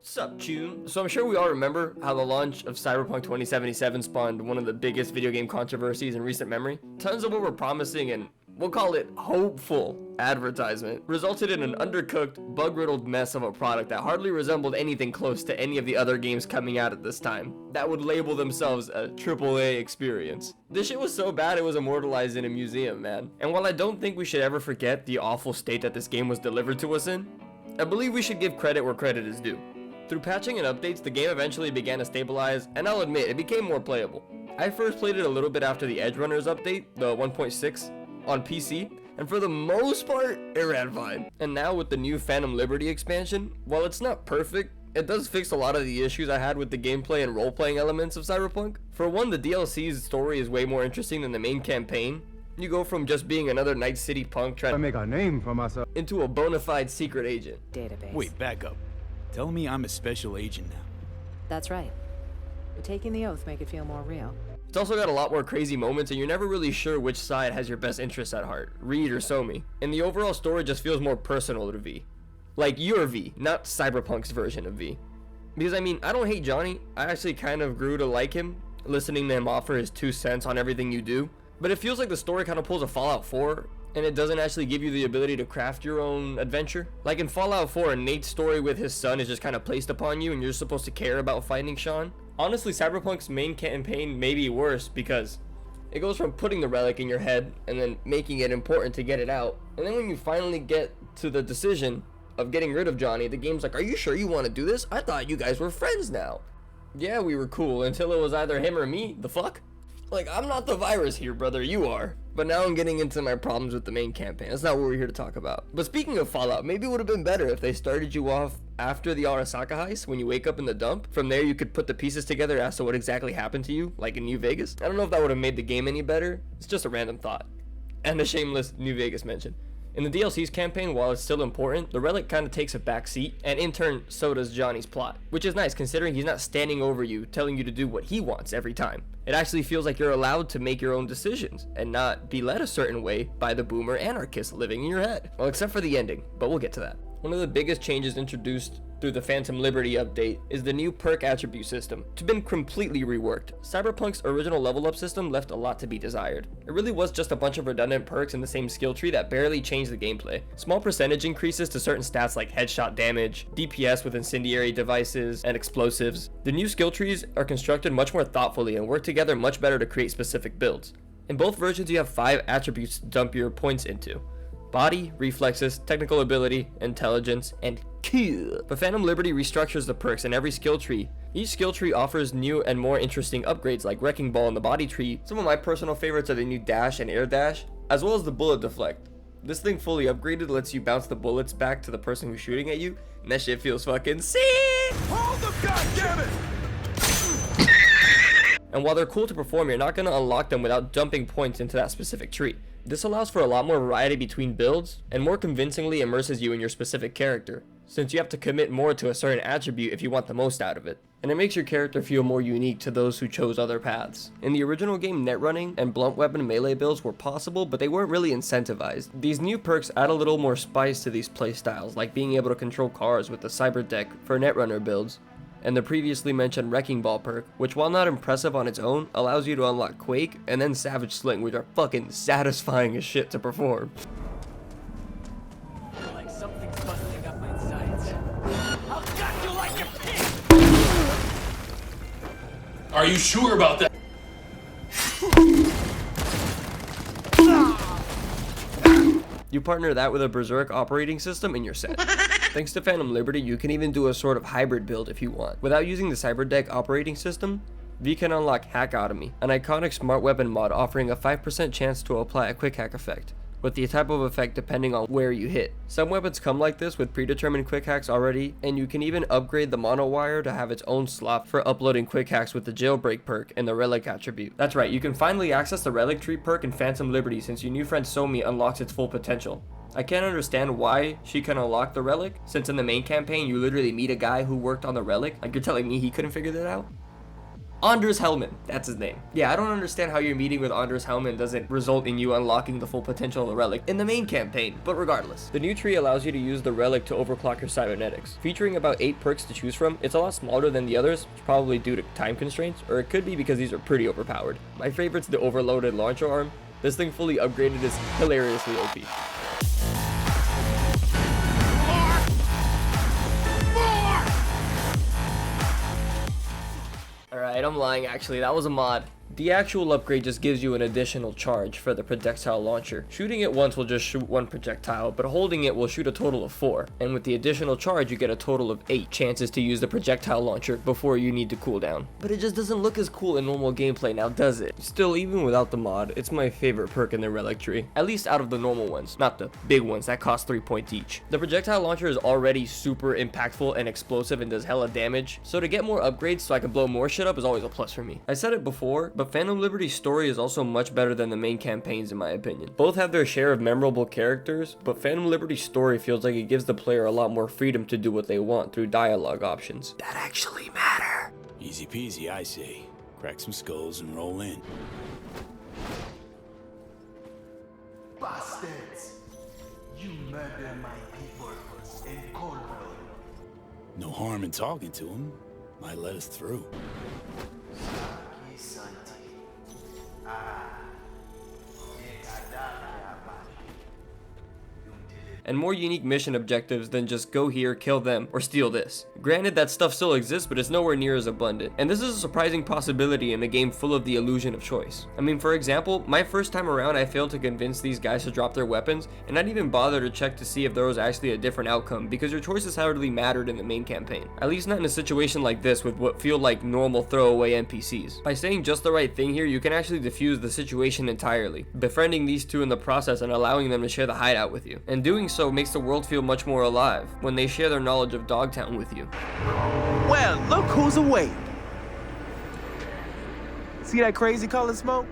Sup, Tune? So I'm sure we all remember how the launch of Cyberpunk 2077 spawned one of the biggest video game controversies in recent memory. Tons of over-promising and we'll call it hopeful advertisement resulted in an undercooked, bug-riddled mess of a product that hardly resembled anything close to any of the other games coming out at this time that would label themselves a AAA experience. This shit was so bad it was immortalized in a museum, man. And while I don't think we should ever forget the awful state that this game was delivered to us in, I believe we should give credit where credit is due. Through patching and updates, the game eventually began to stabilize, and I'll admit, it became more playable. I first played it a little bit after the Edge Runners update, the 1.6, on PC, and for the most part, it ran fine. And now with the new Phantom Liberty expansion, while it's not perfect, it does fix a lot of the issues I had with the gameplay and role-playing elements of Cyberpunk. For one, the DLC's story is way more interesting than the main campaign. You go from just being another Night City punk trying to make a name for myself into a bona fide secret agent. Database. Wait, back up. Tell me I'm a special agent now. That's right. Taking the oath make it feel more real. It's also got a lot more crazy moments and you're never really sure which side has your best interests at heart, Reed or Somi. And the overall story just feels more personal to V. Like your V, not Cyberpunk's version of V. Because I mean, I don't hate Johnny, I actually kind of grew to like him, listening to him offer his 2 cents on everything you do. But it feels like the story kind of pulls a Fallout 4, and it doesn't actually give you the ability to craft your own adventure. Like in Fallout 4, Nate's story with his son is just kind of placed upon you and you're supposed to care about finding Sean. Honestly, Cyberpunk's main campaign may be worse because it goes from putting the relic in your head and then making it important to get it out. And then when you finally get to the decision of getting rid of Johnny, the game's like, are you sure you want to do this? I thought you guys were friends now. Yeah, we were cool until it was either him or me. The fuck? Like, I'm not the virus here, brother, you are. But now I'm getting into my problems with the main campaign. That's not what we're here to talk about. But speaking of Fallout, maybe it would have been better if they started you off after the Arasaka heist when you wake up in the dump. From there, you could put the pieces together as to what exactly happened to you, like in New Vegas. I don't know if that would have made the game any better. It's just a random thought. And a shameless New Vegas mention. In the DLC's campaign, while it's still important, the relic kind of takes a back seat, and in turn, so does Johnny's plot. Which is nice, considering he's not standing over you, telling you to do what he wants every time. It actually feels like you're allowed to make your own decisions, and not be led a certain way by the boomer anarchist living in your head. Well, except for the ending, but we'll get to that. One of the biggest changes introduced through the Phantom Liberty update is the new perk attribute system. It's been completely reworked. Cyberpunk's original level up system left a lot to be desired. It really was just a bunch of redundant perks in the same skill tree that barely changed the gameplay. Small percentage increases to certain stats like headshot damage, DPS with incendiary devices, and explosives. The new skill trees are constructed much more thoughtfully and work together much better to create specific builds. In both versions you have 5 attributes to dump your points into. Body, reflexes, technical ability, intelligence, and kill. But Phantom Liberty restructures the perks in every skill tree. Each skill tree offers new and more interesting upgrades like Wrecking Ball in the body tree. Some of my personal favorites are the new dash and air dash, as well as the bullet deflect. This thing fully upgraded lets you bounce the bullets back to the person who's shooting at you, and that shit feels fucking sick! Hold them, goddammit! And while they're cool to perform, you're not going to unlock them without dumping points into that specific tree. This allows for a lot more variety between builds, and more convincingly immerses you in your specific character, since you have to commit more to a certain attribute if you want the most out of it. And it makes your character feel more unique to those who chose other paths. In the original game, net running and blunt weapon melee builds were possible, but they weren't really incentivized. These new perks add a little more spice to these playstyles, like being able to control cars with the cyber deck for netrunner builds, and the previously mentioned Wrecking Ball perk, which while not impressive on its own, allows you to unlock Quake and then Savage Sling, which are fucking satisfying as shit to perform. Like something's busting up my insides. I'll gut you like a pig! Are you sure about that? You partner that with a Berserk operating system and you're set. Thanks to Phantom Liberty, you can even do a sort of hybrid build if you want. Without using the Cyberdeck operating system, V can unlock Hackotomy, an iconic smart weapon mod offering a 5% chance to apply a quick hack effect, with the type of effect depending on where you hit. Some weapons come like this with predetermined quick hacks already, and you can even upgrade the mono wire to have its own slot for uploading quick hacks with the jailbreak perk and the relic attribute. That's right, you can finally access the relic tree perk in Phantom Liberty since your new friend Somi unlocks its full potential. I can't understand why she can unlock the relic, since in the main campaign you literally meet a guy who worked on the relic. Like, you're telling me he couldn't figure that out? Anders Hellman, that's his name. Yeah, I don't understand how your meeting with Anders Hellman doesn't result in you unlocking the full potential of the relic in the main campaign, but regardless. The new tree allows you to use the relic to overclock your cybernetics. Featuring about 8 perks to choose from, it's a lot smaller than the others, probably due to time constraints, or it could be because these are pretty overpowered. My favorite's the overloaded launcher arm. This thing fully upgraded is hilariously OP. Alright, I'm lying actually, that was a mod. The actual upgrade just gives you an additional charge for the projectile launcher. Shooting it once will just shoot 1 projectile, but holding it will shoot a total of 4. And with the additional charge, you get a total of 8 chances to use the projectile launcher before you need to cool down. But it just doesn't look as cool in normal gameplay now, does it? Still, even without the mod, it's my favorite perk in the relic tree. At least out of the normal ones, not the big ones that cost 3 points each. The projectile launcher is already super impactful and explosive and does hella damage, so to get more upgrades so I can blow more shit up is always a plus for me. I said it before, but Phantom Liberty's story is also much better than the main campaigns in my opinion. Both have their share of memorable characters, but Phantom Liberty's story feels like it gives the player a lot more freedom to do what they want through dialogue options that actually matter. Easy peasy, I say. Crack some skulls and roll in. Bastards! You murder my people in cold blood. No harm in talking to him. Might let us through. And more unique mission objectives than just go here, kill them, or steal this. Granted, that stuff still exists, but it's nowhere near as abundant. And this is a surprising possibility in a game full of the illusion of choice. I mean, for example, my first time around, I failed to convince these guys to drop their weapons, and I didn't even bother to check to see if there was actually a different outcome, because your choices hardly mattered in the main campaign. At least not in a situation like this with what feel like normal throwaway NPCs. By saying just the right thing here, you can actually defuse the situation entirely, befriending these two in the process and allowing them to share the hideout with you. And doing so makes the world feel much more alive when they share their knowledge of Dogtown with you. Well, look who's awake. See that crazy color smoke?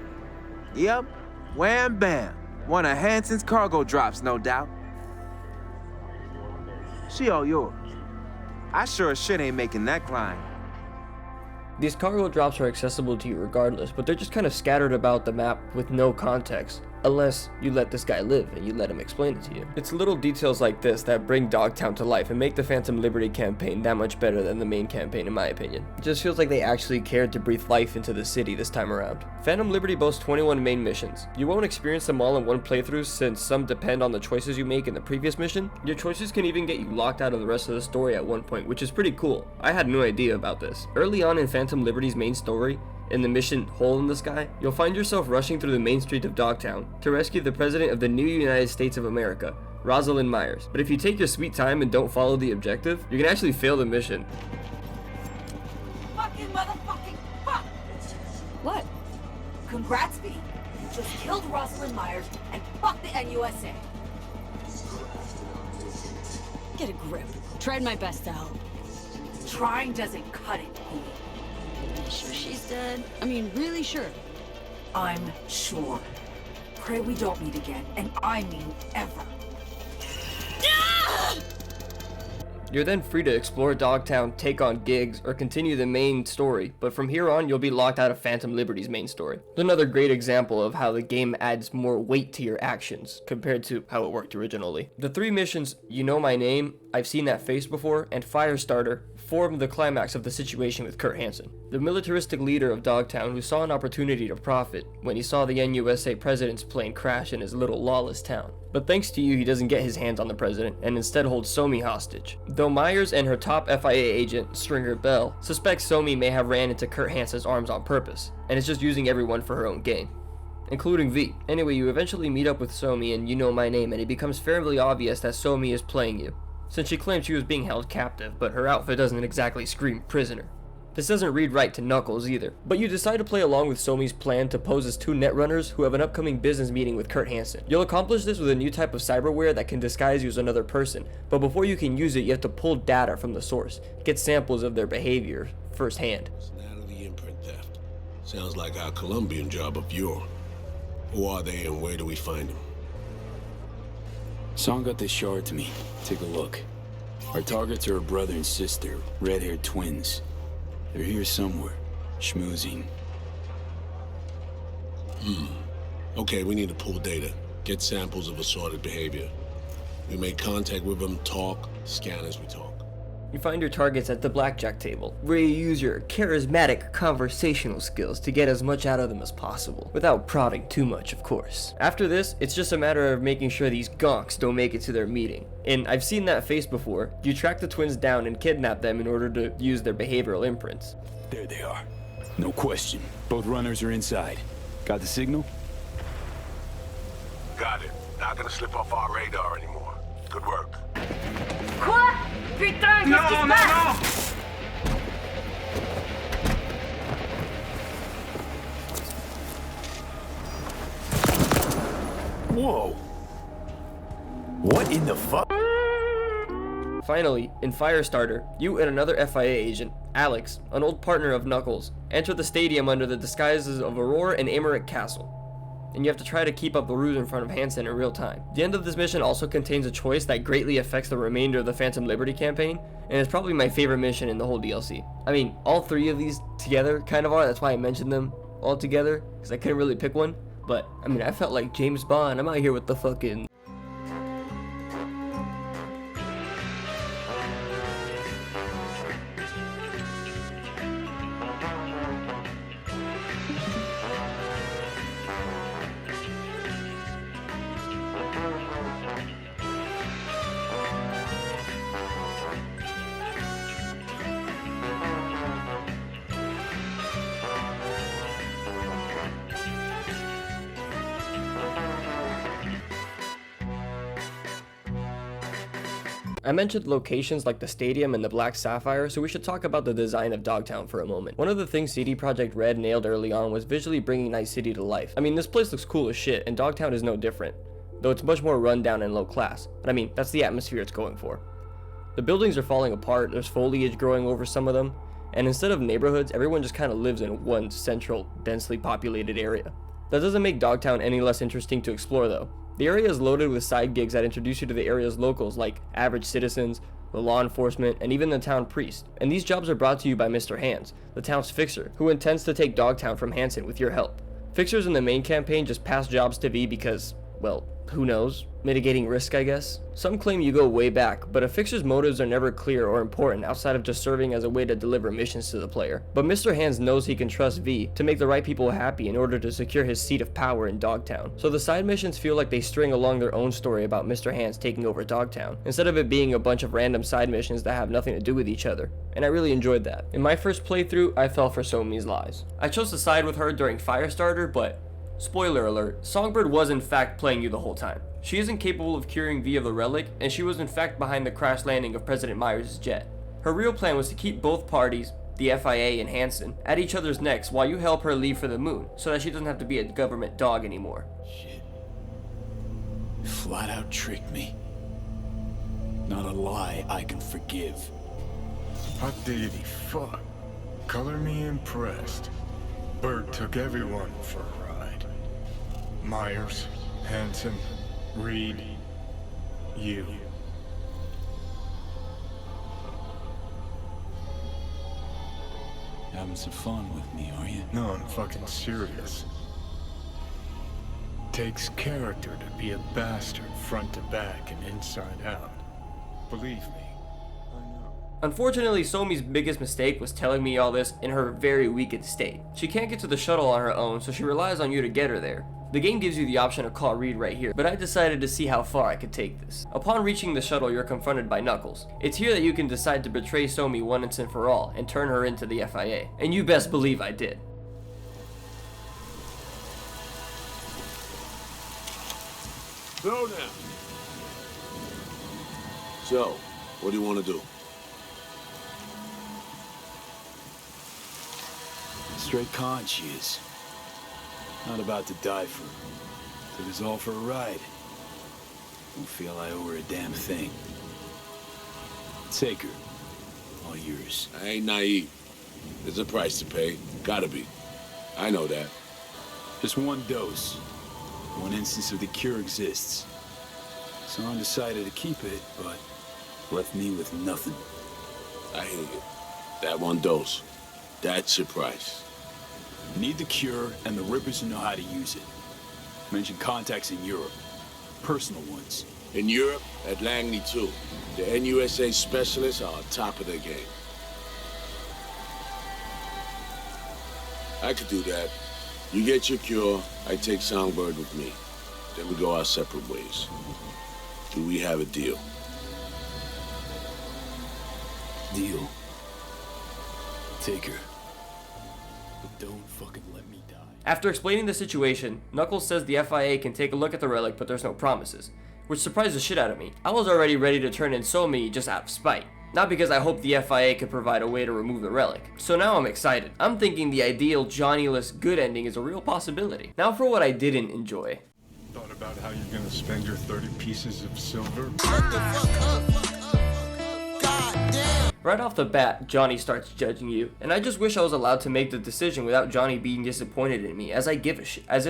Yep, wham bam. One of Hanson's cargo drops, no doubt. She all yours. I sure as shit ain't making that climb. These cargo drops are accessible to you regardless, but they're just kind of scattered about the map with no context. Unless you let this guy live and you let him explain it to you. It's little details like this that bring Dogtown to life and make the Phantom Liberty campaign that much better than the main campaign in my opinion. It just feels like they actually cared to breathe life into the city this time around. Phantom Liberty boasts 21 main missions. You won't experience them all in one playthrough since some depend on the choices you make in the previous mission. Your choices can even get you locked out of the rest of the story at one point, which is pretty cool. I had no idea about this. Early on in Phantom Liberty's main story, in the mission Hole in the Sky, you'll find yourself rushing through the main street of Dogtown to rescue the President of the new United States of America, Rosalind Myers. But if you take your sweet time and don't follow the objective, you can actually fail the mission. Fucking motherfucking fuck! What? Congrats, B. You just killed Rosalind Myers and fucked the NUSA. Get a grip. Tried my best to help. Trying doesn't cut it, B. Sure she's dead? I mean, really sure. I'm sure. Pray we don't meet again, and I mean ever. You're then free to explore Dogtown, take on gigs, or continue the main story, but from here on you'll be locked out of Phantom Liberty's main story. It's another great example of how the game adds more weight to your actions compared to how it worked originally. The 3 missions, You Know My Name, I've Seen That Face Before, and Firestarter form the climax of the situation with Kurt Hansen, the militaristic leader of Dogtown who saw an opportunity to profit when he saw the NUSA president's plane crash in his little lawless town. But thanks to you, he doesn't get his hands on the president and instead holds Somi hostage. Though Myers and her top FIA agent, Stringer Bell, suspect Somi may have ran into Kurt Hansen's arms on purpose, and is just using everyone for her own gain, including V. Anyway, you eventually meet up with Somi and You Know My Name, and it becomes fairly obvious that Somi is playing you, since she claims she was being held captive, but her outfit doesn't exactly scream prisoner. This doesn't read right to Knuckles either. But you decide to play along with Somi's plan to pose as 2 netrunners who have an upcoming business meeting with Kurt Hansen. You'll accomplish this with a new type of cyberware that can disguise you as another person, but before you can use it, you have to pull data from the source, get samples of their behavior firsthand. Natalie imprint theft. Sounds like our Colombian job of yore. Who are they and where do we find them? Song got this shard to me. Take a look. Our targets are a brother and sister, red-haired twins. They're here somewhere. Schmoozing. Okay, we need to pull data. Get samples of assorted behavior. We make contact with them, talk, scan as we talk. You find your targets at the blackjack table, where you use your charismatic conversational skills to get as much out of them as possible, without prodding too much, of course. After this, it's just a matter of making sure these gonks don't make it to their meeting. And I've seen that face before. You track the twins down and kidnap them in order to use their behavioral imprints. There they are. No question. Both runners are inside. Got the signal? Got it. Not gonna slip off our radar anymore. Good work. Quoi? Putain, qu'est-ce qui se passe? Whoa. What in the fuck? Finally, in Firestarter, you and another FIA agent, Alex, an old partner of Knuckles, enter the stadium under the disguises of Aurora and Emmerich Castle, and you have to try to keep up the ruse in front of Hansen in real time. The end of this mission also contains a choice that greatly affects the remainder of the Phantom Liberty campaign, and it's probably my favorite mission in the whole DLC. I mean, all three of these together kind of are, that's why I mentioned them all together, because I couldn't really pick one, but I mean, I felt like James Bond. I'm out here with the fucking... I mentioned locations like the stadium and the Black Sapphire, so we should talk about the design of Dogtown for a moment. One of the things CD Projekt Red nailed early on was visually bringing Night City to life. I mean, this place looks cool as shit, and Dogtown is no different, though it's much more rundown and low class, but I mean, that's the atmosphere it's going for. The buildings are falling apart, there's foliage growing over some of them, and instead of neighborhoods, everyone just kind of lives in one central, densely populated area. That doesn't make Dogtown any less interesting to explore though. The area is loaded with side gigs that introduce you to the area's locals like average citizens, the law enforcement, and even the town priest. And these jobs are brought to you by Mr. Hands, the town's fixer, who intends to take Dogtown from Hansen with your help. Fixers in the main campaign just pass jobs to V because, well, who knows? Mitigating risk, I guess? Some claim you go way back, but a fixer's motives are never clear or important outside of just serving as a way to deliver missions to the player. But Mr. Hands knows he can trust V to make the right people happy in order to secure his seat of power in Dogtown. So the side missions feel like they string along their own story about Mr. Hands taking over Dogtown, instead of it being a bunch of random side missions that have nothing to do with each other. And I really enjoyed that. In my first playthrough, I fell for Somi's lies. I chose to side with her during Firestarter, but spoiler alert, Songbird was in fact playing you the whole time. She isn't capable of curing V of the relic, and she was in fact behind the crash landing of President Myers' jet. Her real plan was to keep both parties, the FIA and Hansen, at each other's necks while you help her leave for the moon, so that she doesn't have to be a government dog anymore. Shit. Flat out tricked me. Not a lie I can forgive. Hot diggity fuck. Color me impressed. Bert took everyone for a ride. Myers, Hansen, Reed, you. Having some fun with me, are you? No, I'm fucking serious. Takes character to be a bastard front to back and inside out. Believe me. Unfortunately, Somi's biggest mistake was telling me all this in her very weakened state. She can't get to the shuttle on her own, so she relies on you to get her there. The game gives you the option to call Reed right here, but I decided to see how far I could take this. Upon reaching the shuttle, you're confronted by Knuckles. It's here that you can decide to betray Somi once and for all, and turn her into the FIA. And you best believe I did. Slow down. So, what do you want to do? Straight con she is. Not about to die for her. Took us all for a ride. Don't feel I owe her a damn thing. Take her. All yours. I ain't naive. There's a price to pay. Gotta be. I know that. Just one dose. One instance of the cure exists. Someone decided to keep it, but left me with nothing. I hear you. That one dose. That's your price. Need the cure and the Rippers to know how to use it. Mention contacts in Europe. Personal ones. In Europe, at Langley too. The NUSA specialists are on top of their game. I could do that. You get your cure, I take Songbird with me. Then we go our separate ways. Do we have a deal? Deal. Take her. But don't fucking let me die. After explaining the situation, Knuckles says the FIA can take a look at the relic, but there's no promises, which surprised the shit out of me. I was already ready to turn in Somi just out of spite, not because I hoped the FIA could provide a way to remove the relic. So now I'm excited. I'm thinking the ideal Johnny-less good ending is a real possibility. Now for what I didn't enjoy. Thought about how you're gonna spend your 30 pieces of silver? Right off the bat, Johnny starts judging you, and I just wish I was allowed to make the decision without Johnny being disappointed in me, as if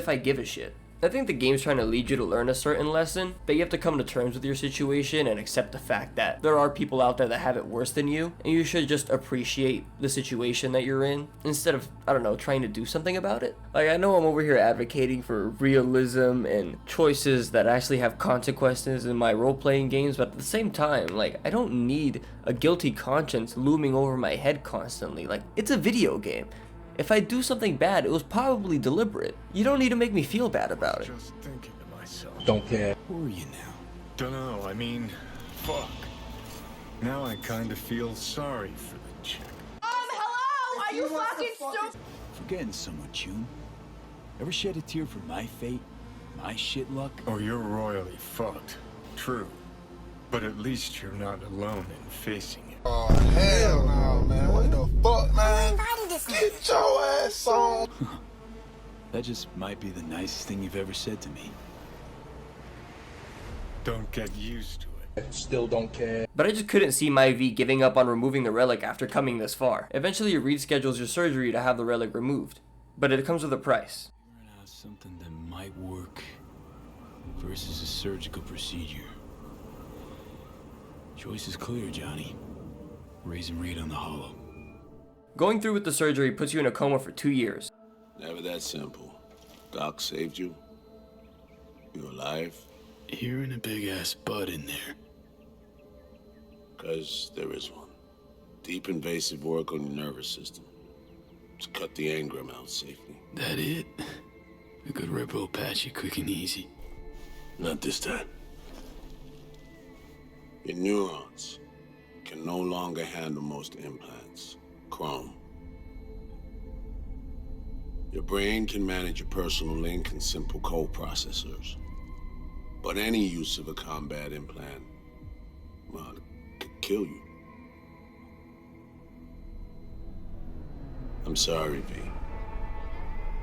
I give a shit. I think the game's trying to lead you to learn a certain lesson, but you have to come to terms with your situation and accept the fact that there are people out there that have it worse than you, and you should just appreciate the situation that you're in, instead of, I don't know, trying to do something about it. Like, I know I'm over here advocating for realism and choices that actually have consequences in my role-playing games, but at the same time, like, I don't need a guilty conscience looming over my head constantly. Like, it's a video game. If I do something bad, it was probably deliberate. You don't need to make me feel bad about it. Just thinking to myself. Don't care. Who are you now? Dunno, I mean, fuck. Now I kinda feel sorry for the chick. Hello? Are you fucking stupid? Forgetting someone, June. Ever shed a tear for my fate? My shit luck? Oh, you're royally fucked. True. But at least you're not alone in facing it. Oh, hell no, man. What the fuck, man? Get your ass on. That just might be the nicest thing you've ever said to me. Don't get used to it. Still don't care. But I just couldn't see my V giving up on removing the relic after coming this far. Eventually, it reschedules your surgery to have the relic removed, but it comes with a price. Figuring out something that might work versus a surgical procedure. Choice is clear, Johnny. Raise and read on the hollow. Going through with the surgery puts you in a coma for 2 years. Never that simple. Doc saved you. You're alive. Hearing a big ass bud in there. 'Cause there is one. Deep invasive work on your nervous system. To cut the engram out safely. That it? A good repo patch you quick and easy. Not this time. Your neurons can no longer handle most implants. Chrome. Your brain can manage your personal link and simple code processors. But any use of a combat implant, well, it could kill you. I'm sorry, V.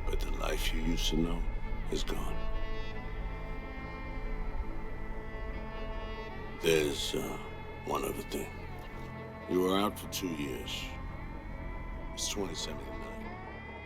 But the life you used to know is gone. There's one other thing. You were out for 2 years. It's 2079.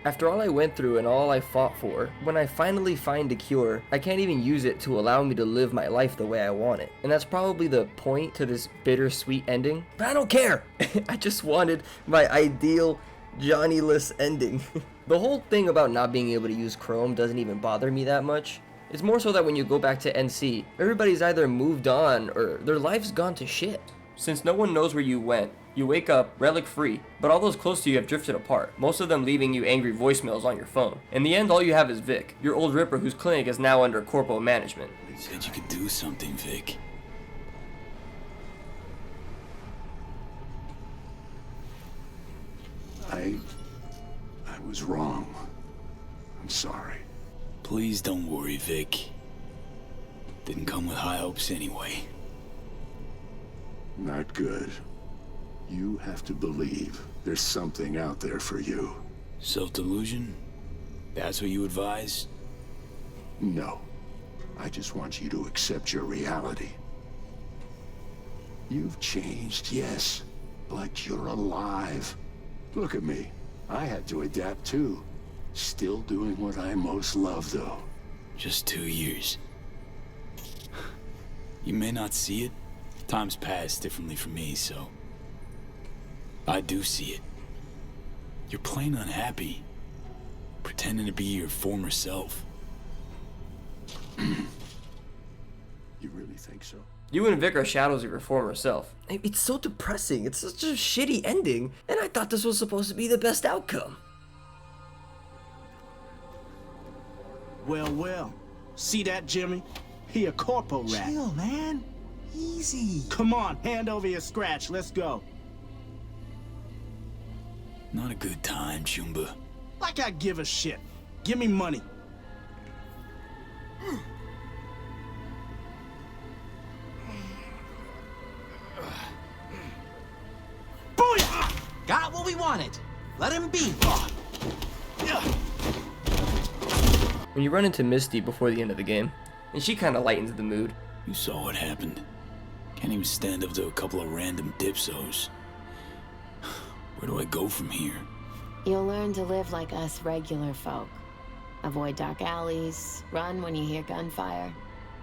After all I went through and all I fought for, when I finally find a cure, I can't even use it to allow me to live my life the way I want it. And that's probably the point to this bittersweet ending. But I don't care! I just wanted my ideal Johnny-less ending. The whole thing about not being able to use Chrome doesn't even bother me that much. It's more so that when you go back to NC, everybody's either moved on or their life's gone to shit. Since no one knows where you went, you wake up relic free, but all those close to you have drifted apart, most of them leaving you angry voicemails on your phone. In the end, all you have is Vic, your old Ripper whose clinic is now under corporal management. Said you could do something, Vic. I was wrong. I'm sorry. Please don't worry, Vic. Didn't come with high hopes anyway. Not good. You have to believe there's something out there for you. Self-delusion? That's what you advise? No. I just want you to accept your reality. You've changed, yes. But you're alive. Look at me. I had to adapt too. Still doing what I most love, though. Just 2 years. You may not see it. Time's passed differently for me, so... I do see it. You're plain unhappy. Pretending to be your former self. You really think so? You and Vic are shadows of your former self. It's so depressing. It's such a shitty ending. And I thought this was supposed to be the best outcome. Well, well. See that, Jimmy? He a corpo rat. Chill, man. Easy. Come on, hand over your scratch. Let's go. Not a good time, Chumba. Like I give a shit. Give me money. Booyah! Got what we wanted. Let him be. When you run into Misty before the end of the game, and she kind of lightens the mood. You saw what happened. Can't even stand up to a couple of random dipsos. Where do I go from here? You'll learn to live like us regular folk. Avoid dark alleys, run when you hear gunfire.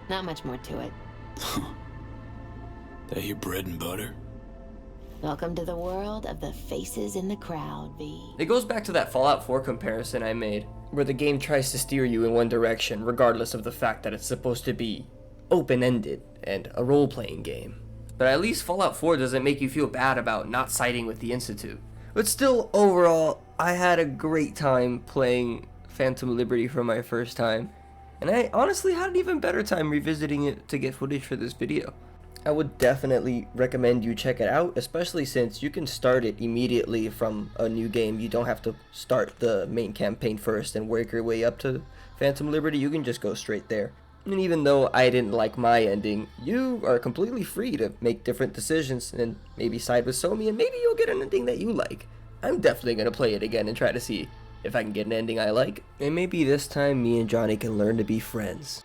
Not much more to it. That your bread and butter? Welcome to the world of the faces in the crowd, V. It goes back to that Fallout 4 comparison I made, where the game tries to steer you in one direction, regardless of the fact that it's supposed to be open-ended and a role-playing game. But at least Fallout 4 doesn't make you feel bad about not siding with the Institute. But still, overall, I had a great time playing Phantom Liberty for my first time, and I honestly had an even better time revisiting it to get footage for this video. I would definitely recommend you check it out, especially since you can start it immediately from a new game. You don't have to start the main campaign first and work your way up to Phantom Liberty. You can just go straight there. And even though I didn't like my ending, you are completely free to make different decisions and maybe side with Somi, and maybe you'll get an ending that you like. I'm definitely going to play it again and try to see if I can get an ending I like. And maybe this time me and Johnny can learn to be friends.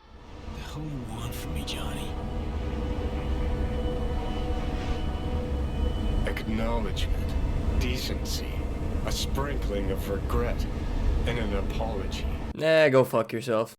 What the hell you want from me, Johnny? Acknowledgement, decency, a sprinkling of regret, and an apology. Nah, go fuck yourself.